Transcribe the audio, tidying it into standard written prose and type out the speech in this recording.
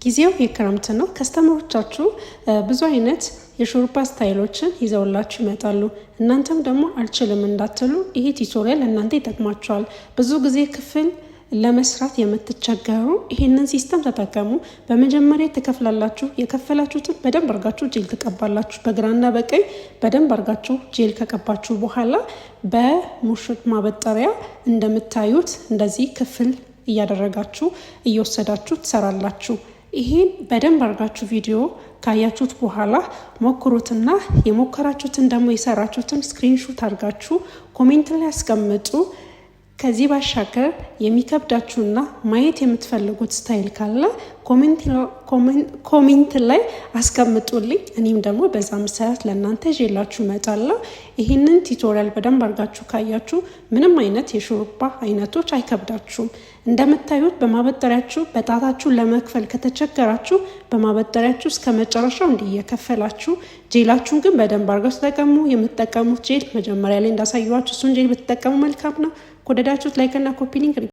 ጊዜው የክረምት ነው። ከስተመሮቻችሁ ብዙ አይነት የሹሩባ ስታይሎችን ይዘውላችሁ ይመጣሉ። እናንተም ደግሞ አልችልም እንዳትሉ ይሄ ቱቶሪያል እናንተ ይጠቅማችኋል። ብዙ ጊዜ ክፍል ለመስራት የምትቸገሩ ይሄንን ሲስተም ተጠቀሙ። በመጀመሪያ ትከፍላላችሁ። የከፈላችሁትን በደንብ አርጋችሁ ጄል ትቀባላችሁ። በግራና በቀኝ በደንብ አርጋችሁ ጄል ከቀባችሁ በኋላ በሙሽጥ ማበጠሪያ እንደምታዩት እንደዚህ ክፍል እያደረጋችሁ እየወሰዳችሁ ትሰራላችሁ። ይሄን በደንብ አርጋችሁ ቪዲዮ ካያችሁት በኋላ ሞክሩትና የሞከራችሁትን ደግሞ የሰራችሁትን ስክሪንሾት አርጋችሁ ኮሜንት ላይ አስቀምጡ። ከዚህ ባሻገር የሚከብዳችሁና ማየት የምትፈልጉት ስታይል ካለ ኮሜንት ላይ አስቀምጡልኝ። እኔም ደግሞ በዛ መሰረት ለእናንተ ይዤላችሁ እመጣለሁ። ይህንን ቱቶሪያል በደንብ አርጋችሁ ካያችሁ ምንም አይነት የሹሩባ አይነቶች አይከብዳችሁም። እንደምታዩት በማበጠሪያችሁ በጣታችሁ ለመክፈል ከተቸገራችሁ በማበጠሪያችሁ እስከ መጨረሻው እንዲየከፈላችሁ ጄላችሁን ግን በደንብ አርጋችሁ ተጠቀሙ። የምትጠቀሙት ጄል መጀመሪያ ላይ እንዳሳየኋችሁ እሱን ጄል ብትጠቀሙ መልካም ነው። ከወደዳችሁት ላይክ እና ኮፒ ሊንክ